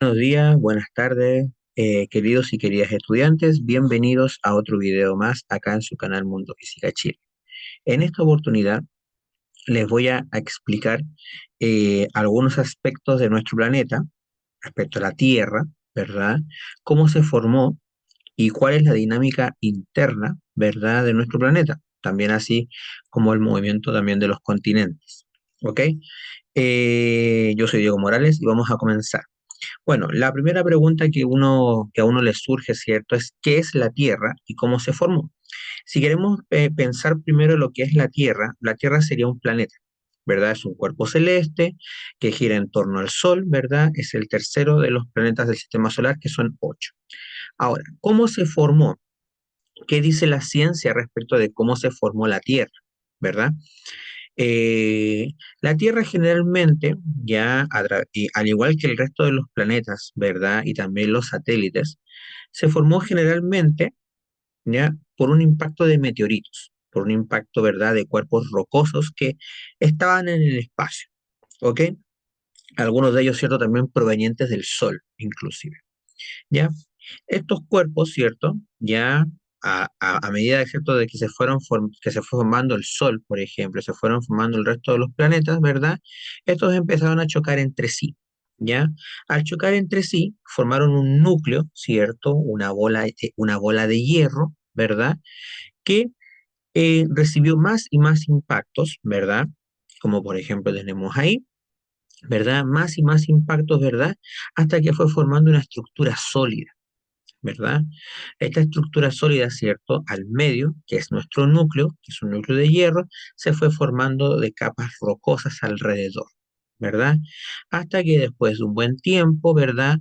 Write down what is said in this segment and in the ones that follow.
Buenos días, buenas tardes, queridos y queridas estudiantes. Bienvenidos a otro video más acá en su canal Mundo Física Chile. En esta oportunidad les voy a explicar algunos aspectos de nuestro planeta respecto a la Tierra, ¿verdad? Cómo se formó y cuál es la dinámica interna, ¿verdad? De nuestro planeta. También así como el movimiento también de los continentes. ¿Ok? Yo soy Diego Morales y vamos a comenzar. Bueno, la primera pregunta que a uno le surge, ¿cierto? Es ¿qué es la Tierra y cómo se formó? Si queremos pensar primero lo que es la Tierra sería un planeta, ¿verdad? Es un cuerpo celeste que gira en torno al Sol, ¿verdad? Es el tercero de los planetas del sistema solar, que son ocho. Ahora, ¿cómo se formó? ¿Qué dice la ciencia respecto de cómo se formó la Tierra? ¿Verdad? Eh, la Tierra generalmente, y al igual que el resto de los planetas, ¿verdad? Y también los satélites, se formó generalmente, ¿ya? Por un impacto de meteoritos, por un impacto, ¿verdad? De cuerpos rocosos que estaban en el espacio, ¿ok? Algunos de ellos, ¿cierto? También provenientes del Sol, inclusive, ¿ya? Estos cuerpos, ¿cierto? Ya a medida, ¿cierto? De que que se fue formando el Sol, por ejemplo, se fueron formando el resto de los planetas, ¿verdad? Estos empezaron a chocar entre sí, ¿ya? Al chocar entre sí, formaron un núcleo, ¿cierto? Una bola de hierro, ¿verdad? Que recibió más y más impactos, ¿verdad? Como por ejemplo tenemos ahí, ¿verdad? Más y más impactos, ¿verdad? Hasta que fue formando una estructura sólida, ¿verdad? Esta estructura sólida, ¿cierto? Al medio, que es nuestro núcleo, que es un núcleo de hierro, se fue formando de capas rocosas alrededor, ¿verdad? Hasta que después de un buen tiempo, ¿verdad?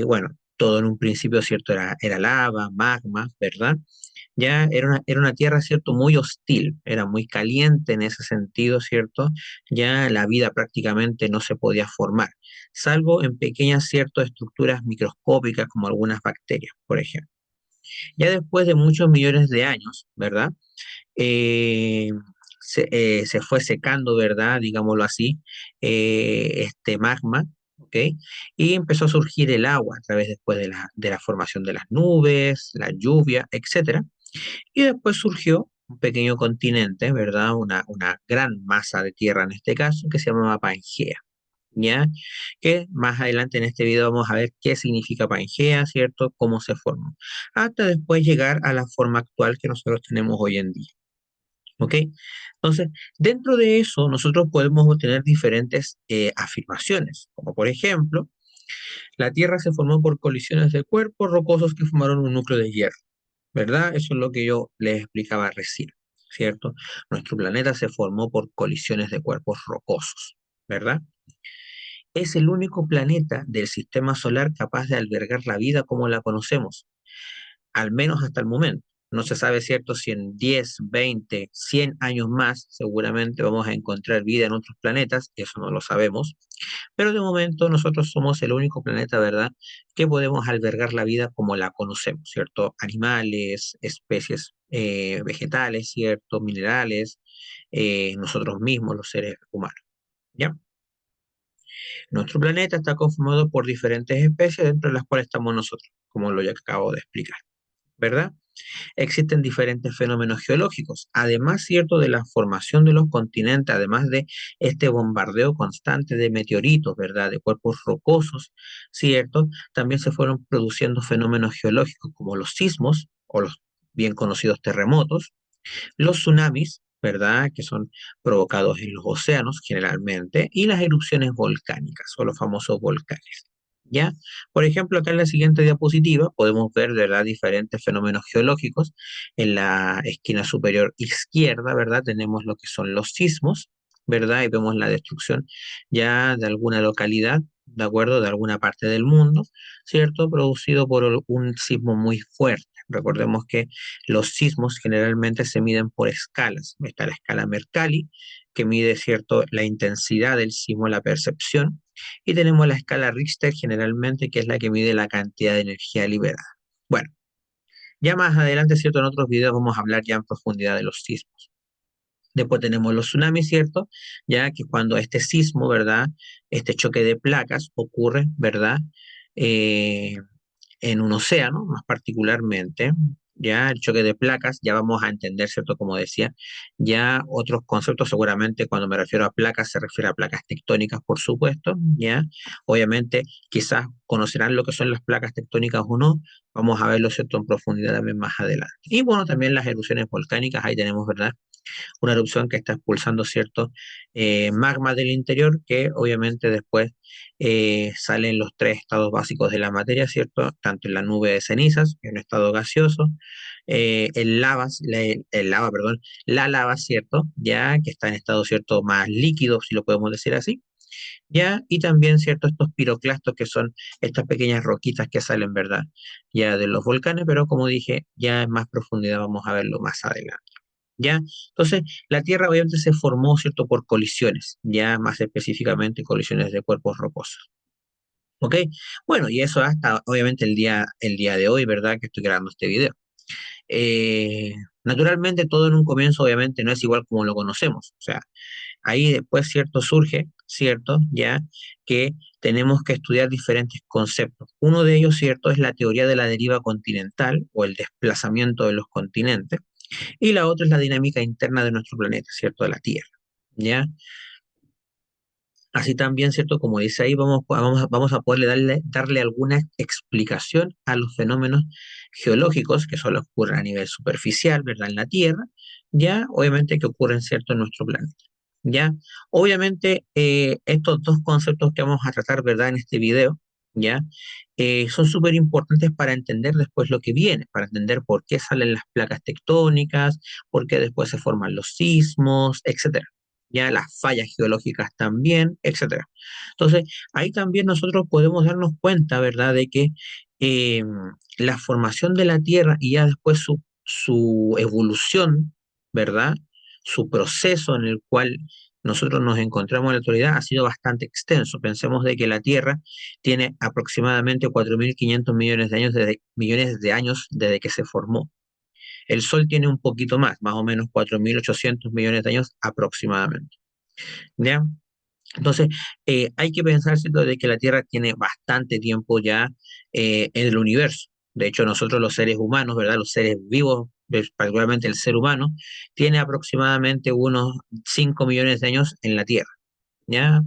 Bueno, todo en un principio, ¿cierto? Era lava, magma, ¿verdad? Ya era una tierra, ¿cierto? Muy hostil, era muy caliente en ese sentido, ¿cierto? Ya la vida prácticamente no se podía formar, salvo en pequeñas, ¿cierto? Estructuras microscópicas como algunas bacterias, por ejemplo. Ya después de muchos millones de años, ¿verdad? Eh, se fue secando, ¿verdad? Digámoslo así, este magma, ¿ok? Y empezó a surgir el agua a través después de de la formación de las nubes, la lluvia, etcétera, y después surgió un pequeño continente, ¿verdad? Una gran masa de tierra en este caso, que se llamaba Pangea, ¿ya? Que más adelante en este video vamos a ver qué significa Pangea, ¿cierto? Cómo se formó. Hasta después llegar a la forma actual que nosotros tenemos hoy en día, ¿ok? Entonces, dentro de eso, nosotros podemos obtener diferentes afirmaciones, como por ejemplo, la Tierra se formó por colisiones de cuerpos rocosos que formaron un núcleo de hierro. ¿Verdad? Eso es lo que yo les explicaba recién, ¿cierto? Nuestro planeta se formó por colisiones de cuerpos rocosos, ¿verdad? Es el único planeta del sistema solar capaz de albergar la vida como la conocemos, al menos hasta el momento. No se sabe, ¿cierto?, si en 10, 20, 100 años más seguramente vamos a encontrar vida en otros planetas, eso no lo sabemos, pero de momento nosotros somos el único planeta, ¿verdad?, que podemos albergar la vida como la conocemos, ¿cierto? Animales, especies vegetales, ¿cierto? Minerales, nosotros mismos, los seres humanos, ¿ya? Nuestro planeta está conformado por diferentes especies, dentro de las cuales estamos nosotros, como lo ya acabo de explicar, ¿verdad? Existen diferentes fenómenos geológicos, además, cierto, de la formación de los continentes, además de este bombardeo constante de meteoritos, ¿verdad? De cuerpos rocosos, cierto, también se fueron produciendo fenómenos geológicos como los sismos o los bien conocidos terremotos, los tsunamis, ¿verdad? Que son provocados en los océanos generalmente, y las erupciones volcánicas o los famosos volcanes. ¿Ya? Por ejemplo, acá en la siguiente diapositiva podemos ver, ¿verdad?, diferentes fenómenos geológicos. En la esquina superior izquierda, ¿verdad?, tenemos lo que son los sismos, ¿verdad? Y vemos la destrucción ya de alguna localidad, ¿de acuerdo? De alguna parte del mundo, ¿cierto? Producido por un sismo muy fuerte. Recordemos que los sismos generalmente se miden por escalas. Está la escala Mercalli, que mide, ¿cierto?, la intensidad del sismo, la percepción, y tenemos la escala Richter generalmente, que es la que mide la cantidad de energía liberada. Bueno, ya más adelante, ¿cierto? En otros videos vamos a hablar ya en profundidad de los sismos. Después tenemos los tsunamis, ¿cierto? Ya que cuando este sismo, ¿verdad? Este choque de placas ocurre, ¿verdad? Eh, en un océano, más particularmente, ya el choque de placas, ya vamos a entender, ¿cierto? Como decía, ya otros conceptos, seguramente cuando me refiero a placas, se refiere a placas tectónicas, por supuesto, ya. Obviamente, quizás conocerán lo que son las placas tectónicas o no, vamos a verlo, ¿cierto? En profundidad también más adelante. Y bueno, también las erupciones volcánicas, ahí tenemos, ¿verdad? Una erupción que está expulsando cierto magma del interior que obviamente después salen los tres estados básicos de la materia, ¿cierto? Tanto en la nube de cenizas, en un estado gaseoso, el lava, perdón, la lava, ¿cierto? Ya que está en estado, ¿cierto? Más líquido, si lo podemos decir así. Ya, y también, ¿cierto? Estos piroclastos que son estas pequeñas roquitas que salen, ¿verdad? Ya de los volcanes, pero como dije, ya en más profundidad vamos a verlo más adelante. ¿Ya? Entonces, la Tierra obviamente se formó, ¿cierto?, por colisiones, ya más específicamente colisiones de cuerpos rocosos. ¿Ok? Bueno, y eso hasta obviamente el día de hoy, ¿verdad?, que estoy grabando este video. Naturalmente, todo en un comienzo, obviamente, no es igual como lo conocemos. O sea, ahí después, ¿cierto?, surge, ¿cierto?, ya que tenemos que estudiar diferentes conceptos. Uno de ellos, ¿cierto?, es la teoría de la deriva continental o el desplazamiento de los continentes y la otra es la dinámica interna de nuestro planeta, ¿cierto? De la Tierra, ¿ya? Así también, ¿cierto? Como dice ahí, vamos a poderle darle alguna explicación a los fenómenos geológicos que solo ocurren a nivel superficial, ¿verdad? En la Tierra, ya, obviamente que ocurren, ¿cierto? En nuestro planeta. ¿Ya? Obviamente, estos dos conceptos que vamos a tratar, ¿verdad? En este video, ¿ya? Son súper importantes para entender después lo que viene, para entender por qué salen las placas tectónicas, por qué después se forman los sismos, etcétera. Ya las fallas geológicas también, etcétera. Entonces, ahí también nosotros podemos darnos cuenta, ¿verdad?, de que eh, la formación de la Tierra y ya después su evolución, ¿verdad? Su proceso en el cual nosotros nos encontramos en la actualidad ha sido bastante extenso. Pensemos de que la Tierra tiene aproximadamente 4.500 millones de años millones de años desde que se formó. El Sol tiene un poquito más o menos 4.800 millones de años aproximadamente. ¿Ya? Entonces, hay que pensar, ¿cierto?, de que la Tierra tiene bastante tiempo ya en el universo. De hecho, nosotros los seres humanos, ¿verdad? Los seres vivos, particularmente el ser humano, tiene aproximadamente unos 5 millones de años en la Tierra. ¿Ya?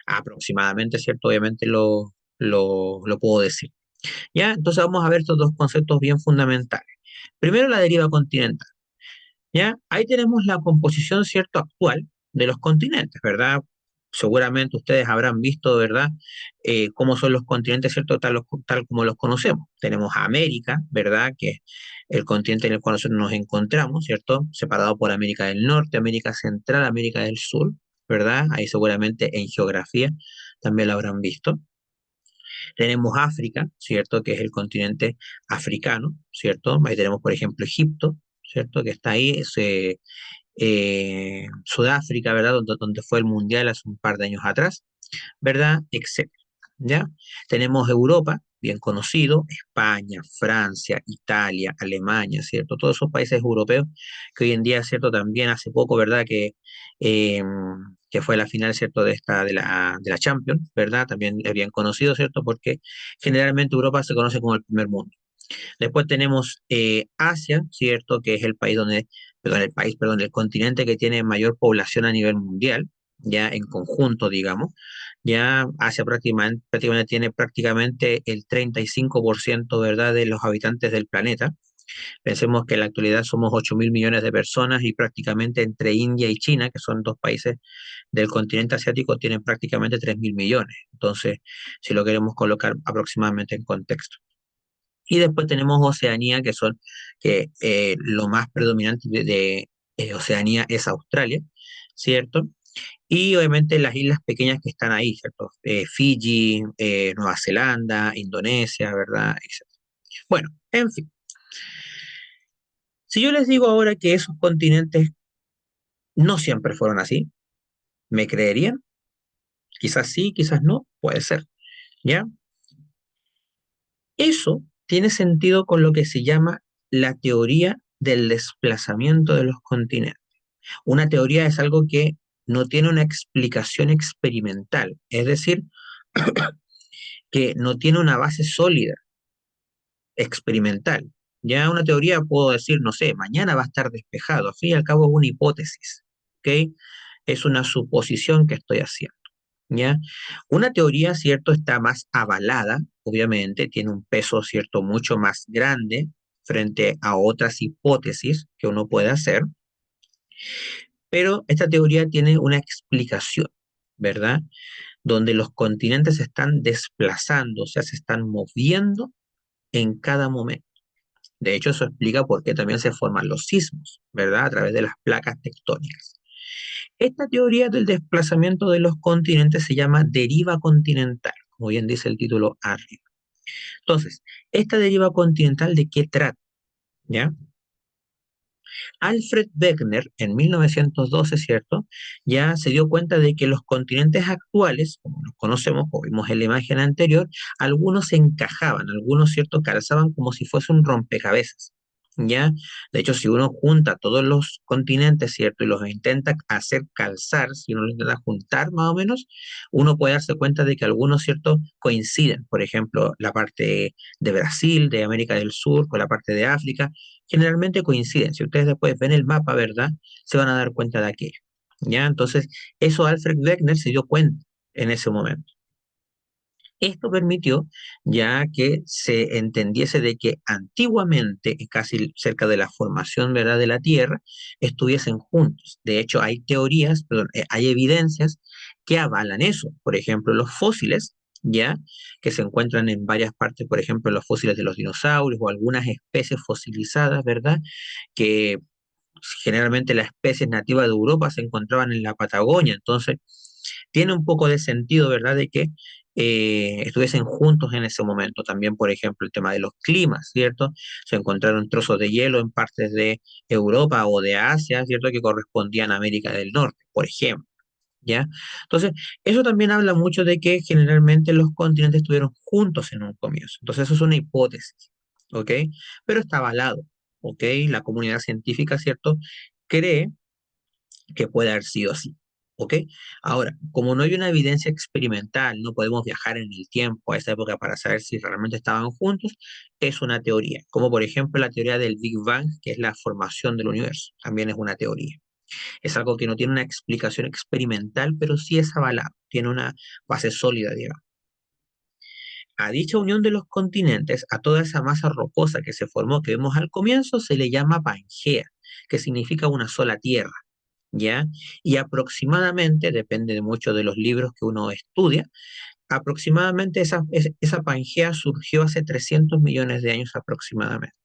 Aproximadamente, ¿cierto? Obviamente lo puedo decir. ¿Ya? Entonces vamos a ver estos dos conceptos bien fundamentales. Primero, la deriva continental. ¿Ya? Ahí tenemos la composición, ¿cierto?, actual de los continentes, ¿verdad? Seguramente ustedes habrán visto, ¿verdad?, cómo son los continentes, ¿cierto?, tal como los conocemos. Tenemos a América, ¿verdad?, que es el continente en el cual nosotros nos encontramos, ¿cierto?, separado por América del Norte, América Central, América del Sur, ¿verdad? Ahí seguramente en geografía también lo habrán visto. Tenemos África, ¿cierto?, que es el continente africano, ¿cierto? Ahí tenemos, por ejemplo, Egipto, ¿cierto?, que está ahí, Sudáfrica, ¿verdad?, donde fue el Mundial hace un par de años atrás, ¿verdad?, etcétera. ¿Ya? Tenemos Europa, bien conocido, España, Francia, Italia, Alemania, ¿cierto? Todos esos países europeos que hoy en día, ¿cierto? También hace poco, ¿verdad? Eh, que fue la final, ¿cierto? De la Champions, ¿verdad? También es bien conocido, ¿cierto? Porque generalmente Europa se conoce como el primer mundo. Después tenemos Asia, ¿cierto? Que es el país perdón, el continente que tiene mayor población a nivel mundial, ya en conjunto, digamos. Ya Asia prácticamente tiene prácticamente el 35%, ¿verdad?, de los habitantes del planeta. Pensemos que en la actualidad somos 8.000 millones de personas y prácticamente entre India y China, que son dos países del continente asiático, tienen prácticamente 3.000 millones. Entonces, si lo queremos colocar aproximadamente en contexto. Y después tenemos Oceanía, que lo más predominante de Oceanía es Australia, ¿cierto? Y obviamente las islas pequeñas que están ahí, ¿cierto? Fiji, Nueva Zelanda, Indonesia, ¿verdad? Etcétera. Bueno, en fin. Si yo les digo ahora que esos continentes no siempre fueron así, ¿me creerían? Quizás sí, quizás no, puede ser, ¿ya? Eso tiene sentido con lo que se llama la teoría del desplazamiento de los continentes. Una teoría es algo que no tiene una explicación experimental, es decir, que no tiene una base sólida experimental. Ya una teoría puedo decir, no sé, mañana va a estar despejado. Al fin y al cabo es una hipótesis, ¿ok? Es una suposición que estoy haciendo, ¿ya? Una teoría, ¿cierto? Está más avalada, obviamente, tiene un peso, ¿cierto? Mucho más grande frente a otras hipótesis que uno puede hacer, pero esta teoría tiene una explicación, ¿verdad? Donde los continentes se están desplazando, o sea, se están moviendo en cada momento. De hecho, eso explica por qué también se forman los sismos, ¿verdad? A través de las placas tectónicas. Esta teoría del desplazamiento de los continentes se llama deriva continental, como bien dice el título arriba. Entonces, esta deriva continental, ¿de qué trata? ¿Ya? Alfred Wegener, en 1912, ¿cierto? Ya se dio cuenta de que los continentes actuales, como los conocemos, como vimos en la imagen anterior, algunos se encajaban, algunos, ¿cierto?, calzaban como si fuese un rompecabezas. ¿Ya? De hecho, si uno junta todos los continentes, ¿cierto? Y los intenta hacer calzar, si uno los intenta juntar más o menos, uno puede darse cuenta de que algunos, ¿cierto?, coinciden. Por ejemplo, la parte de Brasil, de América del Sur, con la parte de África, generalmente coinciden. Si ustedes después ven el mapa, ¿verdad? Se van a dar cuenta de aquello. ¿Ya? Entonces, eso Alfred Wegener se dio cuenta en ese momento. Esto permitió ya que se entendiese de que antiguamente, casi cerca de la formación, ¿verdad?, de la Tierra, estuviesen juntos. De hecho, hay teorías, perdón, hay evidencias que avalan eso. Por ejemplo, los fósiles, ya que se encuentran en varias partes, por ejemplo, los fósiles de los dinosaurios o algunas especies fosilizadas, ¿verdad? Que generalmente las especies nativas de Europa se encontraban en la Patagonia, entonces tiene un poco de sentido, ¿verdad?, de que estuviesen juntos en ese momento. También, por ejemplo, el tema de los climas, ¿cierto? Se encontraron trozos de hielo en partes de Europa o de Asia, ¿cierto?, que correspondían a América del Norte, por ejemplo. ¿Ya? Entonces, eso también habla mucho de que generalmente los continentes estuvieron juntos en un comienzo. Entonces, eso es una hipótesis, ¿ok? Pero está avalado, ¿ok? La comunidad científica, ¿cierto?, cree que puede haber sido así, ¿ok? Ahora, como no hay una evidencia experimental, no podemos viajar en el tiempo a esa época para saber si realmente estaban juntos, es una teoría, como por ejemplo la teoría del Big Bang, que es la formación del universo, también es una teoría. Es algo que no tiene una explicación experimental, pero sí es avalado, tiene una base sólida, digamos. A dicha unión de los continentes, a toda esa masa rocosa que se formó, que vemos al comienzo, se le llama Pangea, que significa una sola tierra, ¿ya? Y aproximadamente, depende de mucho de los libros que uno estudia, aproximadamente esa Pangea surgió hace 300 millones de años aproximadamente.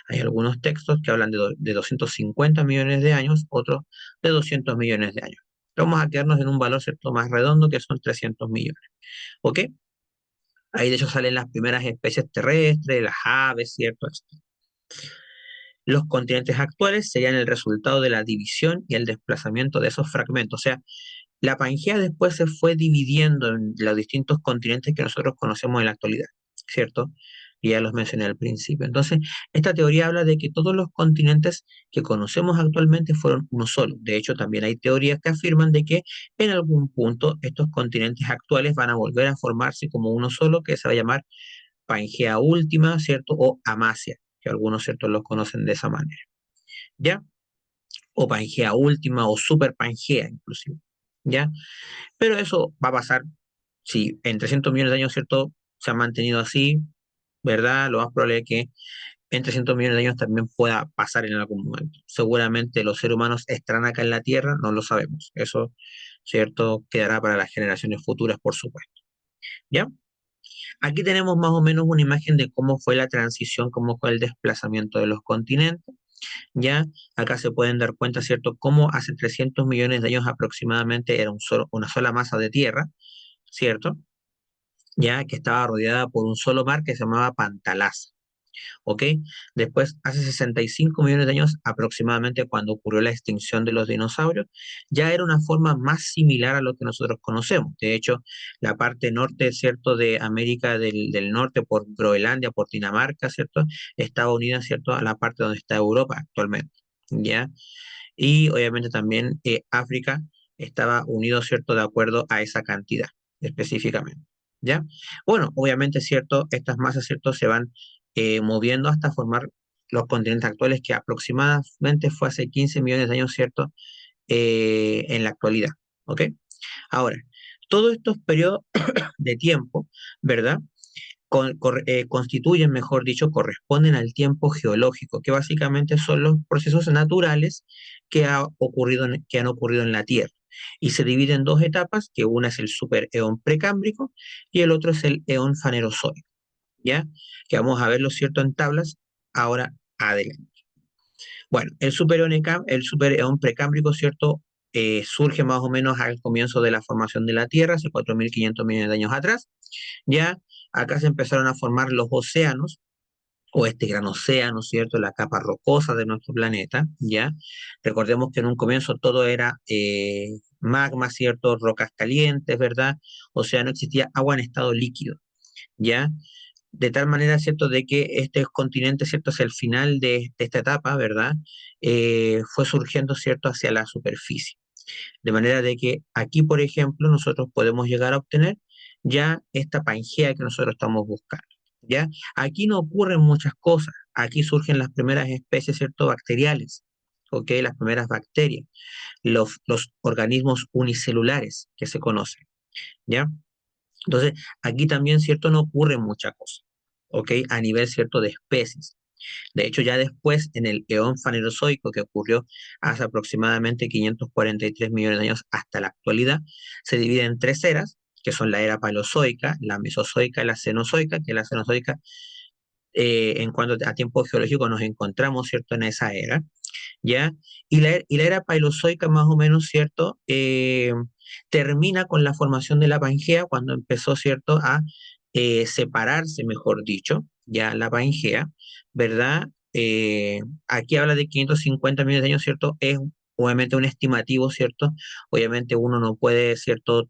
Hay algunos textos que hablan de 250 millones de años, otros de 200 millones de años. Vamos a quedarnos en un valor, ¿cierto?, más redondo, que son 300 millones. ¿Ok? Ahí de hecho salen las primeras especies terrestres, las aves, ¿cierto? Los continentes actuales serían el resultado de la división y el desplazamiento de esos fragmentos. O sea, la Pangea después se fue dividiendo en los distintos continentes que nosotros conocemos en la actualidad, ¿cierto? Y ya los mencioné al principio. Entonces, esta teoría habla de que todos los continentes que conocemos actualmente fueron uno solo. De hecho, también hay teorías que afirman de que en algún punto estos continentes actuales van a volver a formarse como uno solo, que se va a llamar Pangea Última, ¿cierto? O Amasia, que algunos, ¿cierto?, los conocen de esa manera. ¿Ya? O Pangea Última o Super Pangea, inclusive. ¿Ya? Pero eso va a pasar si en 300 millones de años, ¿cierto?, se ha mantenido así, ¿verdad? Lo más probable es que en 300 millones de años también pueda pasar en algún momento. Seguramente los seres humanos estarán acá en la Tierra, no lo sabemos. Eso, ¿cierto?, quedará para las generaciones futuras, por supuesto. ¿Ya? Aquí tenemos más o menos una imagen de cómo fue la transición, cómo fue el desplazamiento de los continentes. ¿Ya? Acá se pueden dar cuenta, ¿cierto?, cómo hace 300 millones de años aproximadamente era una sola masa de tierra, ¿cierto? Ya que estaba rodeada por un solo mar que se llamaba Pantalasa, ¿ok? Después, hace 65 millones de años aproximadamente, cuando ocurrió la extinción de los dinosaurios, ya era una forma más similar a lo que nosotros conocemos. De hecho, la parte norte, ¿cierto?, de América del Norte, por Groenlandia, por Dinamarca, ¿cierto?, estaba unida, ¿cierto?, a la parte donde está Europa actualmente. ¿ya? Y obviamente también África estaba unido, ¿cierto?, de acuerdo a esa cantidad específicamente, ¿ya? Bueno, obviamente, ¿cierto?, estas masas, ¿cierto?, se van moviendo hasta formar los continentes actuales que aproximadamente fue hace 15 millones de años, ¿cierto?, en la actualidad, ¿ok? Ahora, todos estos periodos de tiempo, ¿verdad? Constituyen, mejor dicho, corresponden al tiempo geológico, que básicamente son los procesos naturales que han ocurrido en la Tierra. Y se divide en dos etapas, que una es el supereón precámbrico y el otro es el eón fanerozoico, ¿ya? Que vamos a verlo, ¿cierto?, en tablas ahora adelante. Bueno, el supereón precámbrico, ¿cierto? Surge más o menos al comienzo de la formación de la Tierra, hace 4.500 millones de años atrás. Ya acá se empezaron a formar los océanos, o este gran océano, ¿cierto? La capa rocosa de nuestro planeta, ¿ya? Recordemos que en un comienzo todo era magma, ¿cierto? Rocas calientes, ¿verdad? O sea, no existía agua en estado líquido, ¿ya? De tal manera, ¿cierto?, de que este continente, ¿cierto?, hacia el final de esta etapa, ¿verdad?, fue surgiendo, ¿cierto?, hacia la superficie. De manera de que aquí, por ejemplo, nosotros podemos llegar a obtener ya esta Pangea que nosotros estamos buscando, ¿ya? Aquí no ocurren muchas cosas. Aquí surgen las primeras especies, ¿cierto?, bacteriales, ¿ok? Las primeras bacterias, los organismos unicelulares que se conocen, ¿ya? Entonces, aquí también, ¿cierto?, no ocurre mucha cosa, ¿ok? A nivel, ¿cierto?, de especies. De hecho, ya después, en el eón fanerozoico, que ocurrió hace aproximadamente 543 millones de años hasta la actualidad, se divide en tres eras, que son la era paleozoica, la mesozoica y la cenozoica, que la cenozoica, en cuanto a tiempo geológico, nos encontramos, ¿cierto?, en esa era, ¿ya? Y la era paleozoica, más o menos, ¿cierto?, termina con la formación de la Pangea, cuando empezó, ¿cierto?, a separarse, mejor dicho, ya la Pangea, ¿verdad? Aquí habla de 550 millones de años, ¿cierto? Es obviamente un estimativo, ¿cierto? Obviamente uno no puede, ¿cierto?,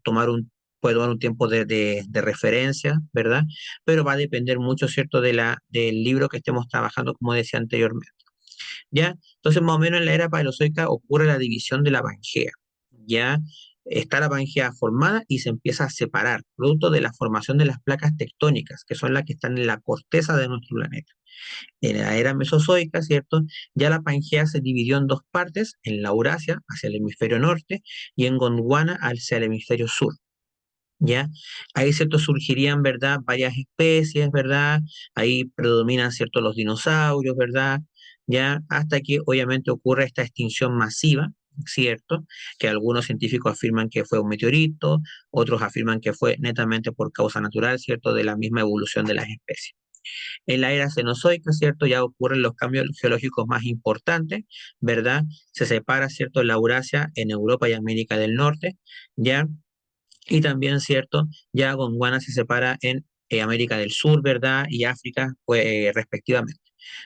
puede tomar un tiempo de referencia, ¿verdad? Pero va a depender mucho, ¿cierto?, del libro que estemos trabajando, como decía anteriormente. ¿Ya? Entonces, más o menos en la era paleozoica ocurre la división de la Pangea, ¿ya? Está la Pangea formada y se empieza a separar, producto de la formación de las placas tectónicas, que son las que están en la corteza de nuestro planeta. En la era mesozoica, ¿cierto? Ya la Pangea se dividió en dos partes, en la Eurasia, hacia el hemisferio norte, y en Gondwana, hacia el hemisferio sur. ¿Ya? Ahí, ¿cierto? Surgirían, ¿verdad?, varias especies, ¿verdad? Ahí predominan, ¿cierto?, los dinosaurios, ¿verdad? ¿Ya? Hasta que obviamente ocurre esta extinción masiva, ¿cierto? Que algunos científicos afirman que fue un meteorito, otros afirman que fue netamente por causa natural, ¿cierto?, de la misma evolución de las especies. En la era cenozoica, ¿cierto?, ya ocurren los cambios geológicos más importantes, ¿verdad? Se separa, ¿cierto?, la Eurasia en Europa y América del Norte, ¿ya? Y también, ¿cierto? Ya Gondwana se separa en América del Sur, ¿verdad? Y África, pues, respectivamente,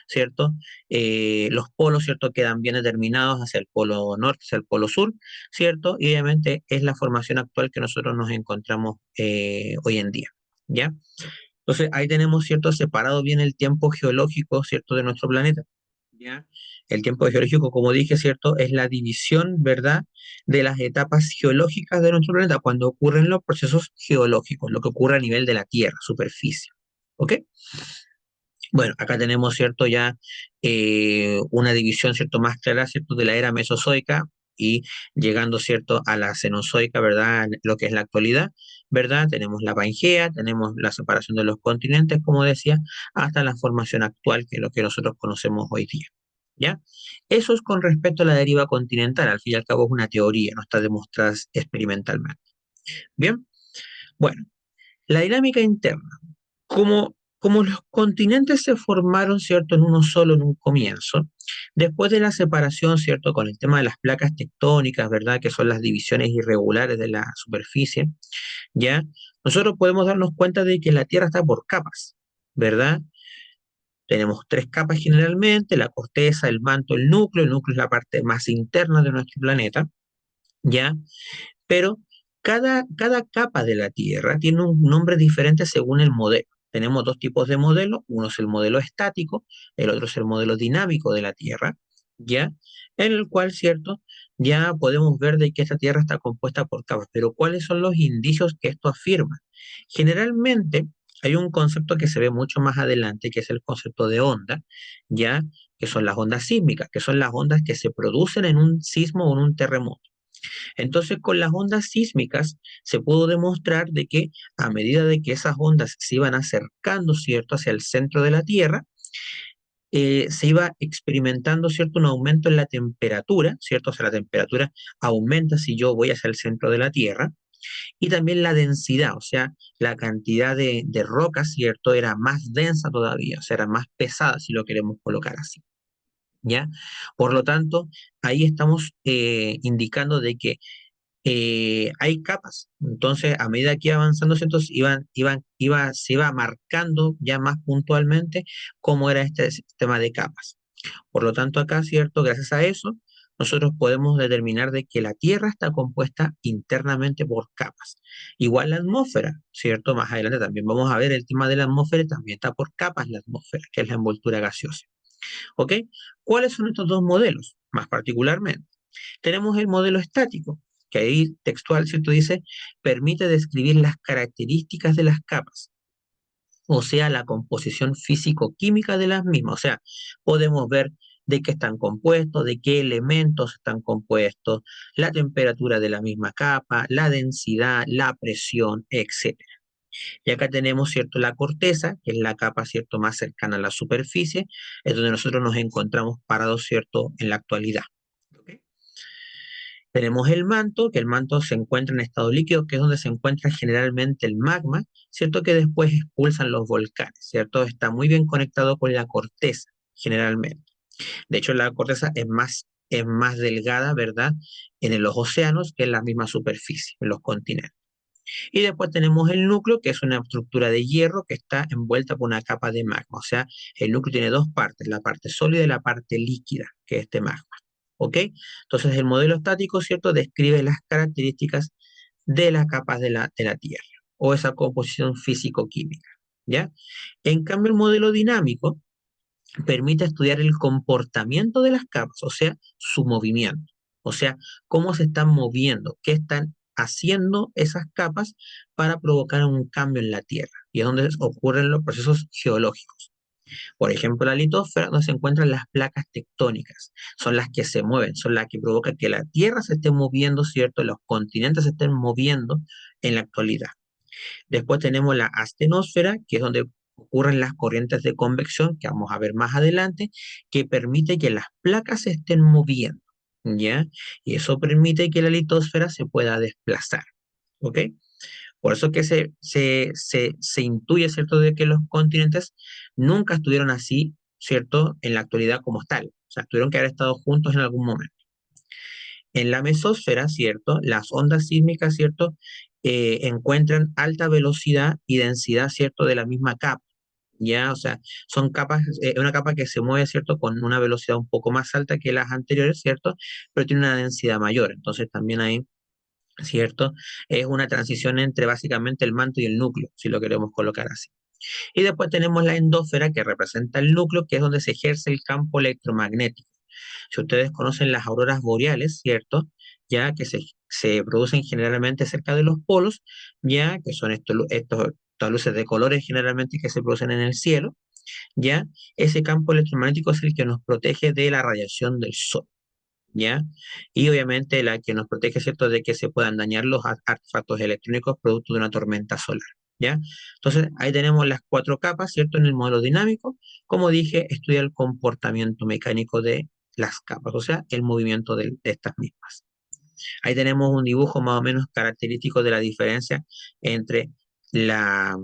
¿cierto? Los polos, ¿cierto? Quedan bien determinados hacia el polo norte, hacia el polo sur, ¿cierto? Y obviamente es la formación actual que nosotros nos encontramos hoy en día, ¿ya? Entonces ahí tenemos, ¿cierto? Separado bien el tiempo geológico, ¿cierto? De nuestro planeta. ¿Ya? El tiempo geológico, como dije, ¿cierto? Es la división, ¿verdad?, de las etapas geológicas de nuestro planeta cuando ocurren los procesos geológicos, lo que ocurre a nivel de la Tierra, superficie. ¿Ok? Bueno, acá tenemos, ¿cierto?, ya una división, ¿cierto?, más clara, ¿cierto?, de la era mesozoica y llegando, ¿cierto?, a la cenozoica, ¿verdad?, lo que es la actualidad, ¿verdad? Tenemos la Pangea, tenemos la separación de los continentes, como decía, hasta la formación actual, que es lo que nosotros conocemos hoy día, ¿ya? Eso es con respecto a la deriva continental, al fin y al cabo es una teoría, no está demostrada experimentalmente. Bien, bueno, la dinámica interna. Como los continentes se formaron, ¿cierto?, en uno solo en un comienzo, después de la separación, ¿cierto?, con el tema de las placas tectónicas, ¿verdad?, que son las divisiones irregulares de la superficie, ¿ya? Nosotros podemos darnos cuenta de que la Tierra está por capas, ¿verdad? Tenemos tres capas generalmente, la corteza, el manto, el núcleo es la parte más interna de nuestro planeta, ¿ya? Pero cada capa de la Tierra tiene un nombre diferente según el modelo. Tenemos dos tipos de modelos, uno es el modelo estático, el otro es el modelo dinámico de la Tierra, ¿ya? en el cual, ¿cierto? Ya podemos ver de que esta Tierra está compuesta por capas, pero ¿cuáles son los indicios que esto afirma? Generalmente hay un concepto que se ve mucho más adelante, que es el concepto de onda, ya que son las ondas sísmicas, que son las ondas que se producen en un sismo o en un terremoto. Entonces, con las ondas sísmicas se pudo demostrar de que a medida de que esas ondas se iban acercando, ¿cierto?, hacia el centro de la Tierra, se iba experimentando, ¿cierto?, un aumento en la temperatura, ¿cierto? O sea, la temperatura aumenta si yo voy hacia el centro de la Tierra, y también la densidad, o sea, la cantidad de rocas, ¿cierto?, era más densa todavía, o sea, era más pesada si lo queremos colocar así. ¿Ya? Por lo tanto, ahí estamos indicando de que hay capas. Entonces, a medida que iba avanzando, ¿cierto? Se iba marcando ya más puntualmente cómo era este sistema de capas. Por lo tanto, acá, ¿cierto? Gracias a eso, nosotros podemos determinar de que la Tierra está compuesta internamente por capas. Igual la atmósfera, ¿cierto? Más adelante también vamos a ver el tema de la atmósfera, también está por capas la atmósfera, que es la envoltura gaseosa. ¿Ok? ¿Cuáles son estos dos modelos? Más particularmente, tenemos el modelo estático, que ahí textual, ¿cierto? Dice, permite describir las características de las capas, o sea, la composición físico-química de las mismas. O sea, podemos ver de qué están compuestos, de qué elementos están compuestos, la temperatura de la misma capa, la densidad, la presión, etcétera. Y acá tenemos, ¿cierto?, la corteza, que es la capa, ¿cierto?, más cercana a la superficie, es donde nosotros nos encontramos parados, ¿cierto?, en la actualidad. ¿Ok? Tenemos el manto, que el manto se encuentra en estado líquido, que es donde se encuentra generalmente el magma, ¿cierto?, que después expulsan los volcanes, ¿cierto? Está muy bien conectado con la corteza, generalmente. De hecho, la corteza es más delgada, ¿verdad?, en los océanos que en la misma superficie, en los continentes. Y después tenemos el núcleo, que es una estructura de hierro que está envuelta por una capa de magma. O sea, el núcleo tiene dos partes, la parte sólida y la parte líquida, que es este magma. ¿Ok? Entonces, el modelo estático, ¿cierto?, describe las características de las capas de la Tierra o esa composición físico-química. ¿Ya? En cambio, el modelo dinámico permite estudiar el comportamiento de las capas, o sea, su movimiento, o sea, cómo se están moviendo, qué están haciendo esas capas para provocar un cambio en la Tierra. Y es donde ocurren los procesos geológicos. Por ejemplo, la litosfera, donde se encuentran las placas tectónicas, son las que se mueven, son las que provocan que la Tierra se esté moviendo, ¿cierto? Los continentes se estén moviendo en la actualidad. Después tenemos la astenosfera, que es donde ocurren las corrientes de convección, que vamos a ver más adelante, que permite que las placas se estén moviendo, ¿ya? Y eso permite que la litosfera se pueda desplazar, ¿ok? Por eso que se intuye, ¿cierto?, de que los continentes nunca estuvieron así, ¿cierto?, en la actualidad como tal. O sea, tuvieron que haber estado juntos en algún momento. En la mesósfera, ¿cierto? Las ondas sísmicas, ¿cierto? Encuentran alta velocidad y densidad, ¿cierto? De la misma capa, ¿ya? O sea, son capas, una capa que se mueve, ¿cierto? Con una velocidad un poco más alta que las anteriores, ¿cierto? Pero tiene una densidad mayor. Entonces también ahí, ¿cierto? Es una transición entre básicamente el manto y el núcleo, si lo queremos colocar así. Y después tenemos la endósfera que representa el núcleo, que es donde se ejerce el campo electromagnético. Si ustedes conocen las auroras boreales, ¿cierto? Ya que se producen generalmente cerca de los polos, ya que son estas luces de colores generalmente que se producen en el cielo, ya ese campo electromagnético es el que nos protege de la radiación del sol, ¿ya? Y obviamente la que nos protege, ¿cierto?, de que se puedan dañar los artefactos electrónicos producto de una tormenta solar, ¿ya? Entonces, ahí tenemos las cuatro capas, ¿cierto?, en el modelo dinámico. Como dije, estudia el comportamiento mecánico de las capas, o sea, el movimiento de estas mismas. Ahí tenemos un dibujo más o menos característico de la diferencia entre la,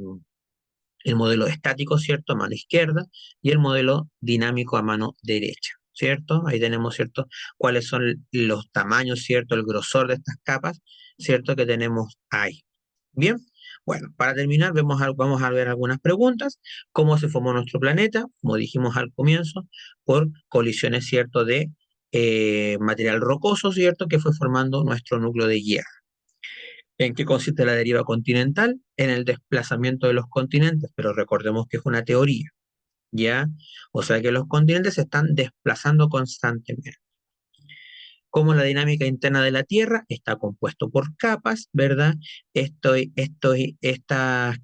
el modelo estático, ¿cierto?, a mano izquierda, y el modelo dinámico a mano derecha, ¿cierto? Ahí tenemos, ¿cierto?, cuáles son los tamaños, ¿cierto?, el grosor de estas capas, ¿cierto?, que tenemos ahí. Bien, bueno, para terminar, vamos a ver algunas preguntas. ¿Cómo se formó nuestro planeta? Como dijimos al comienzo, por colisiones, ¿cierto?, de material rocoso, ¿cierto?, que fue formando nuestro núcleo de hierro. ¿En qué consiste la deriva continental? En el desplazamiento de los continentes, pero recordemos que es una teoría, ¿ya? O sea que los continentes se están desplazando constantemente. como la dinámica interna de la Tierra está compuesto por capas, ¿verdad? Estas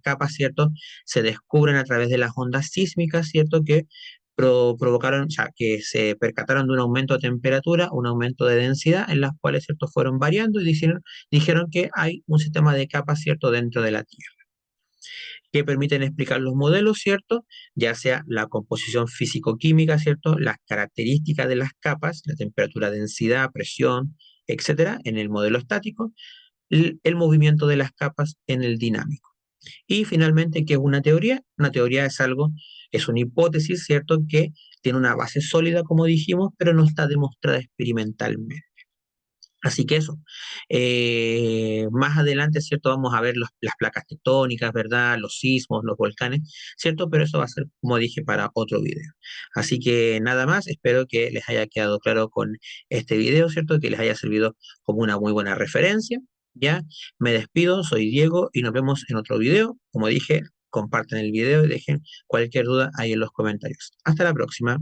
capas, ¿cierto? Se descubren a través de las ondas sísmicas, ¿cierto? Que provocaron, o sea, que se percataron de un aumento de temperatura, un aumento de densidad, en las cuales, ¿cierto? Fueron variando y dijeron que hay un sistema de capas, ¿cierto? Dentro de la Tierra que permiten explicar los modelos, ¿cierto? Ya sea la composición físico-química, ¿cierto? Las características de las capas, la temperatura, densidad, presión, etcétera, en el modelo estático, el movimiento de las capas en el dinámico. Y finalmente, ¿qué es una teoría? Una teoría es algo, es una hipótesis, ¿cierto? Que tiene una base sólida, como dijimos, pero no está demostrada experimentalmente. Así que eso. Más adelante, ¿cierto? Vamos a ver las placas tectónicas, ¿verdad? Los sismos, los volcanes, ¿cierto? Pero eso va a ser, como dije, para otro video. Así que nada más, espero que les haya quedado claro con este video, ¿cierto? Que les haya servido como una muy buena referencia, ¿ya? Me despido, soy Diego y nos vemos en otro video. Como dije, compartan el video y dejen cualquier duda ahí en los comentarios. Hasta la próxima.